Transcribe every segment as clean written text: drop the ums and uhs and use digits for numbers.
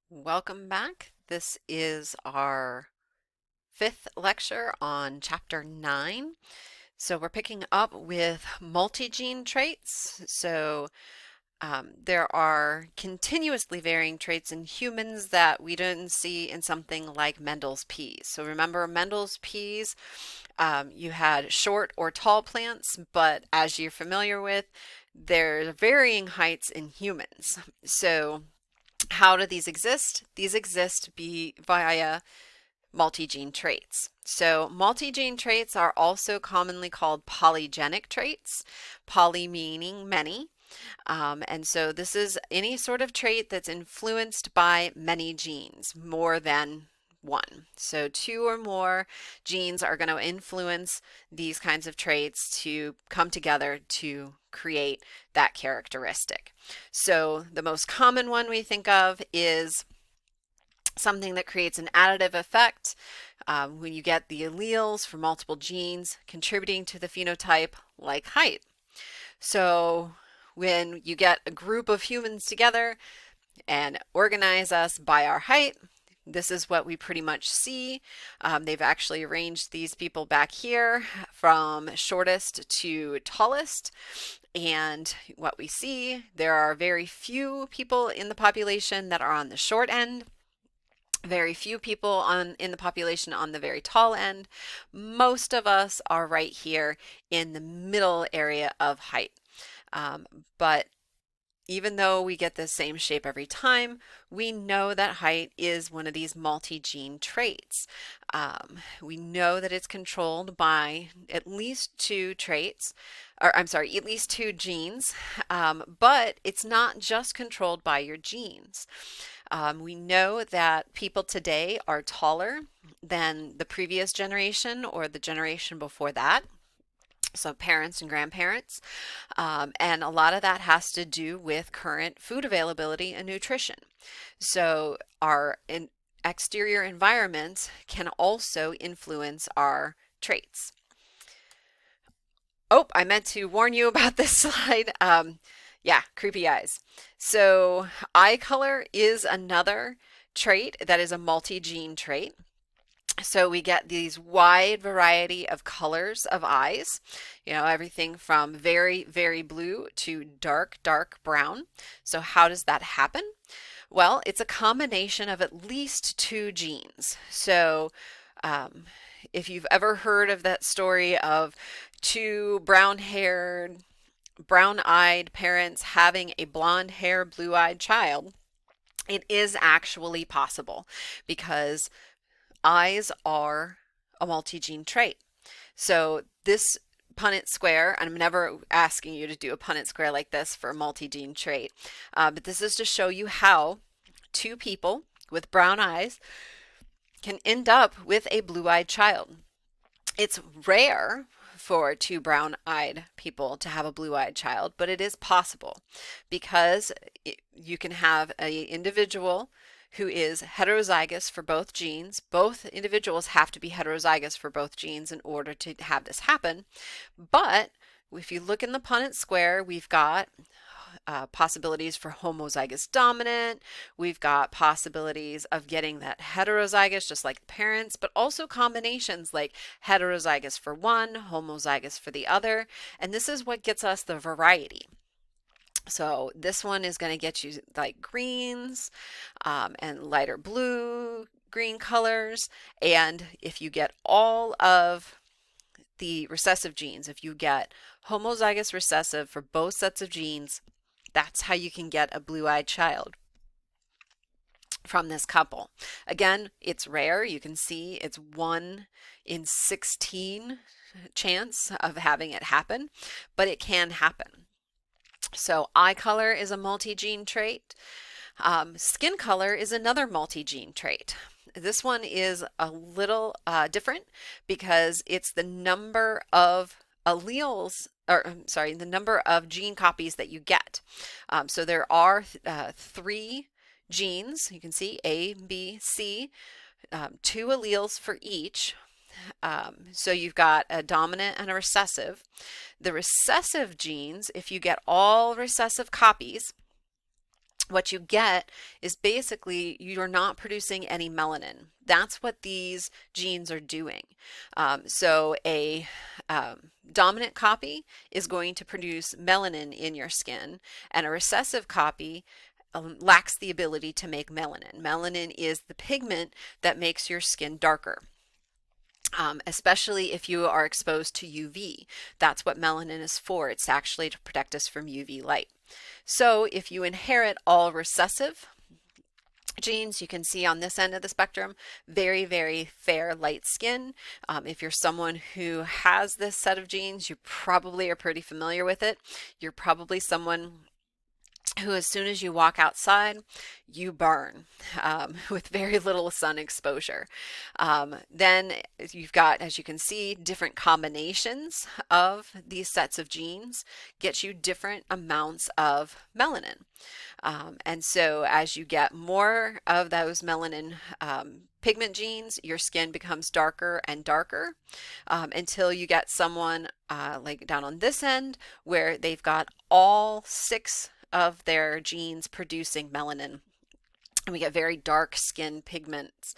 Welcome back. This is our fifth lecture on chapter 9. So we're picking up with multi-gene traits. There are continuously varying traits in humans that we didn't see in something like Mendel's peas. So remember Mendel's peas, you had short or tall plants, but as you're familiar with, there's varying heights in humans. So how do these exist? These exist via multi-gene traits. So multi-gene traits are also commonly called polygenic traits, poly meaning many. And so this is any sort of trait that's influenced by many genes, more than one. So two or more genes are going to influence these kinds of traits to come together to create that characteristic. So the most common one we think of is something that creates an additive effect when you get the alleles for multiple genes contributing to the phenotype, like height. So when you get a group of humans together and organize us by our height, this is what we pretty much see. They've actually arranged these people back here from shortest to tallest. And what we see, there are very few people in the population that are on the short end, very few people in the population on the very tall end. Most of us are right here in the middle area of height. But even though we get the same shape every time, we know that height is one of these multi-gene traits. We know that it's controlled by at least two traits, or I'm sorry, at least two genes, but it's not just controlled by your genes. We know that people today are taller than the previous generation or the generation before that. So parents and grandparents. And a lot of that has to do with current food availability and nutrition. So our exterior environment can also influence our traits. Oh, I meant to warn you about this slide. Yeah, creepy eyes. So eye color is another trait that is a multi-gene trait. So we get these wide variety of colors of eyes, everything from very, very blue to dark, dark brown. So how does that happen? Well, it's a combination of at least two genes. So if you've ever heard of that story of two brown-haired, brown-eyed parents having a blonde-hair, blue-eyed child, it is actually possible because eyes are a multi-gene trait. So this Punnett square, and I'm never asking you to do a Punnett square like this for a multi-gene trait, but this is to show you how two people with brown eyes can end up with a blue-eyed child. It's rare for two brown-eyed people to have a blue-eyed child, but it is possible because you can have an individual who is heterozygous for both genes. Both individuals have to be heterozygous for both genes in order to have this happen. But if you look in the Punnett square, we've got possibilities for homozygous dominant. We've got possibilities of getting that heterozygous just like the parents, but also combinations like heterozygous for one, homozygous for the other. And this is what gets us the variety. So this one is going to get you like greens and lighter blue, green colors. And if you get all of the recessive genes, if you get homozygous recessive for both sets of genes, that's how you can get a blue-eyed child from this couple. Again, it's rare. You can see it's 1 in 16 chance of having it happen, but it can happen. So eye color is a multi-gene trait. Skin color is another multi-gene trait. This one is a little different because it's the number of alleles, or I'm sorry, the number of gene copies that you get. So there are 3 genes. You can see A, B, C, 2 alleles for each. So you've got a dominant and a recessive. The recessive genes, if you get all recessive copies, what you get is basically you're not producing any melanin. That's what these genes are doing. So a dominant copy is going to produce melanin in your skin, and a recessive copy lacks the ability to make melanin. Melanin is the pigment that makes your skin darker. Especially if you are exposed to UV. That's what melanin is for. It's actually to protect us from UV light. So if you inherit all recessive genes, you can see on this end of the spectrum, very, very fair light skin. If you're someone who has this set of genes, you probably are pretty familiar with it. You're probably someone who, as soon as you walk outside, you burn with very little sun exposure. Then you've got, as you can see, different combinations of these sets of genes get you different amounts of melanin. And so as you get more of those melanin pigment genes, your skin becomes darker and darker until you get someone like down on this end where they've got all 6 of their genes producing melanin. And we get very dark skin pigments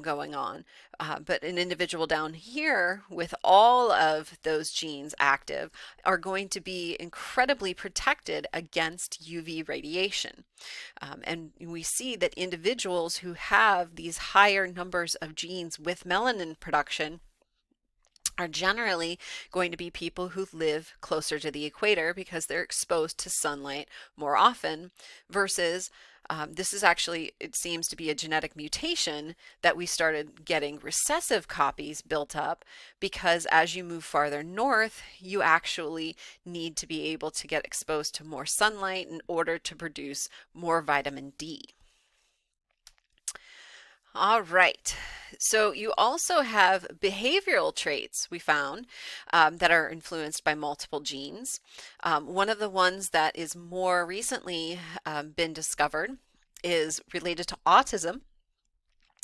going on. But an individual down here with all of those genes active are going to be incredibly protected against UV radiation. And we see that individuals who have these higher numbers of genes with melanin production are generally going to be people who live closer to the equator because they're exposed to sunlight more often versus this is actually, it seems to be a genetic mutation that we started getting recessive copies built up because as you move farther north, you actually need to be able to get exposed to more sunlight in order to produce more vitamin D. All right, so you also have behavioral traits we found that are influenced by multiple genes. One of the ones that is more recently been discovered is related to autism.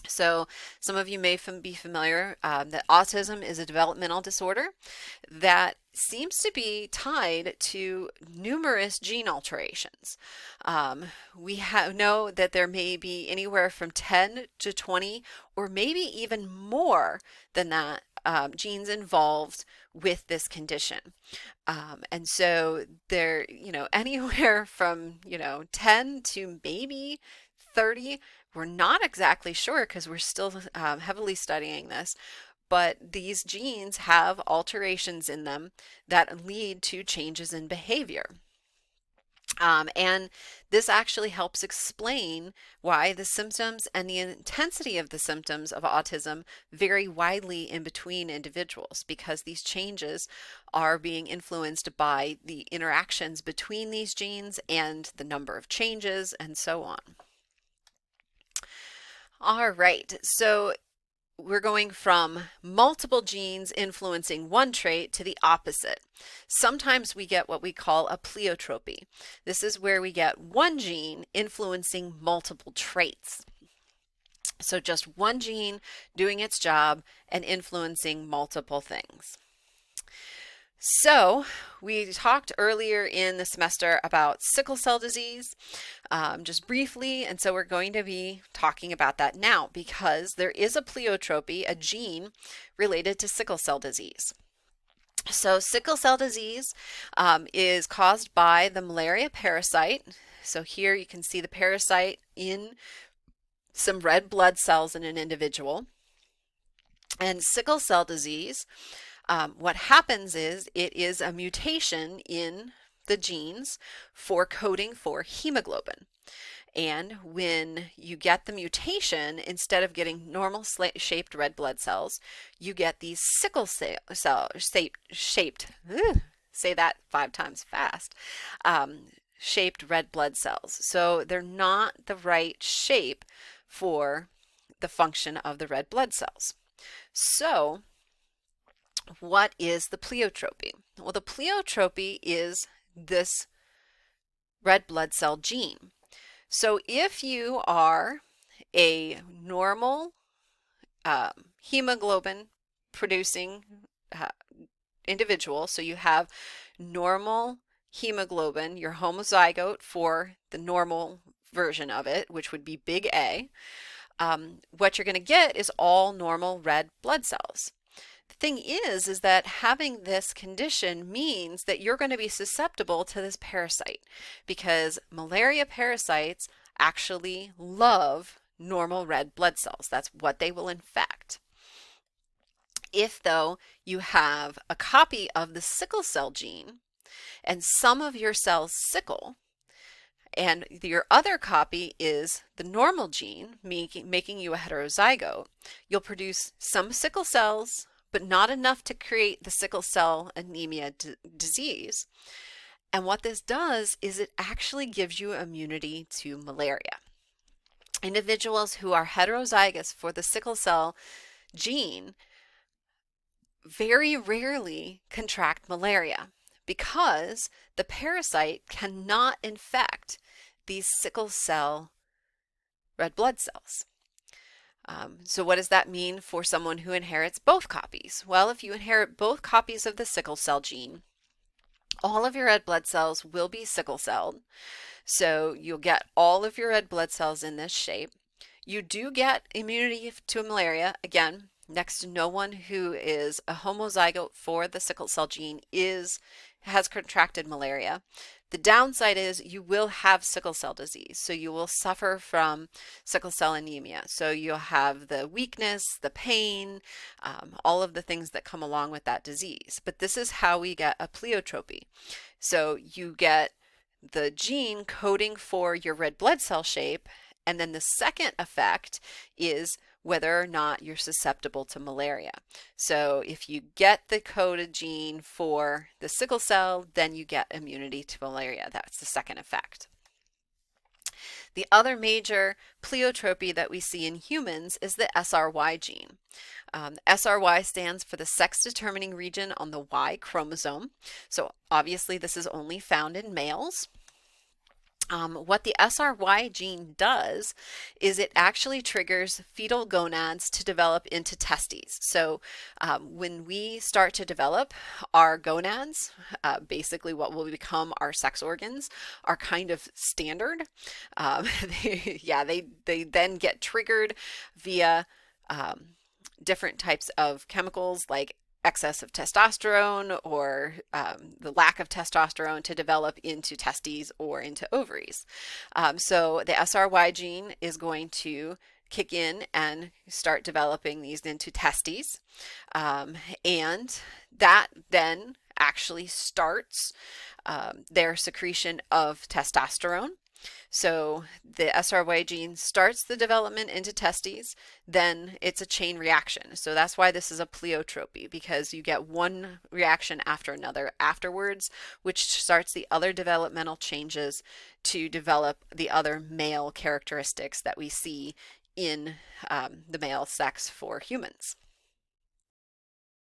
So some of you may be familiar that autism is a developmental disorder that seems to be tied to numerous gene alterations. We know that there may be anywhere from 10 to 20 or maybe even more than that genes involved with this condition. And so they're, anywhere from, 10 to maybe 30. We're not exactly sure because we're still heavily studying this, but these genes have alterations in them that lead to changes in behavior. And this actually helps explain why the symptoms and the intensity of the symptoms of autism vary widely in between individuals because these changes are being influenced by the interactions between these genes and the number of changes and so on. All right, so we're going from multiple genes influencing one trait to the opposite. Sometimes we get what we call a pleiotropy. This is where we get one gene influencing multiple traits. So just one gene doing its job and influencing multiple things. So we talked earlier in the semester about sickle cell disease, just briefly, and so we're going to be talking about that now because there is a pleiotropy, a gene related to sickle cell disease. So sickle cell disease is caused by the malaria parasite. So here you can see the parasite in some red blood cells in an individual. And sickle cell disease, what happens is it is a mutation in the genes for coding for hemoglobin. And when you get the mutation, instead of getting normal shaped red blood cells, you get these sickle cell shaped, say that 5 times fast, shaped red blood cells. So they're not the right shape for the function of the red blood cells. So what is the pleiotropy? Well, the pleiotropy is this red blood cell gene. So if you are a normal hemoglobin producing individual, so you have normal hemoglobin, your homozygote for the normal version of it, which would be big A, what you're going to get is all normal red blood cells. The thing is that having this condition means that you're going to be susceptible to this parasite because malaria parasites actually love normal red blood cells. That's what they will infect. If, though, you have a copy of the sickle cell gene and some of your cells sickle, and your other copy is the normal gene, making you a heterozygote, you'll produce some sickle cells, but not enough to create the sickle cell anemia disease. And what this does is it actually gives you immunity to malaria. Individuals who are heterozygous for the sickle cell gene very rarely contract malaria because the parasite cannot infect these sickle cell red blood cells. So what does that mean for someone who inherits both copies? Well, if you inherit both copies of the sickle cell gene, all of your red blood cells will be sickle celled. So you'll get all of your red blood cells in this shape. You do get immunity to malaria. Again, next to no one who is a homozygote for the sickle cell gene has contracted malaria. The downside is you will have sickle cell disease, so you will suffer from sickle cell anemia. So you'll have the weakness, the pain, all of the things that come along with that disease. But this is how we get a Plio Tropi. So you get the gene coding for your red blood cell shape, and then the second effect is whether or not you're susceptible to malaria. So if you get the coded gene for the sickle cell, then you get immunity to malaria. That's the second effect. The other major pleiotropy that we see in humans is the SRY gene. SRY stands for the sex-determining region on the Y chromosome. So obviously this is only found in males. What the SRY gene does is it actually triggers fetal gonads to develop into testes. So when we start to develop, our gonads, basically what will become our sex organs, are kind of standard. They then get triggered via different types of chemicals like excess of testosterone or the lack of testosterone to develop into testes or into ovaries. So the SRY gene is going to kick in and start developing these into testes. And that then actually starts their secretion of testosterone. So the SRY gene starts the development into testes, then it's a chain reaction. So that's why this is a pleiotropy, because you get one reaction after another afterwards, which starts the other developmental changes to develop the other male characteristics that we see in the male sex for humans.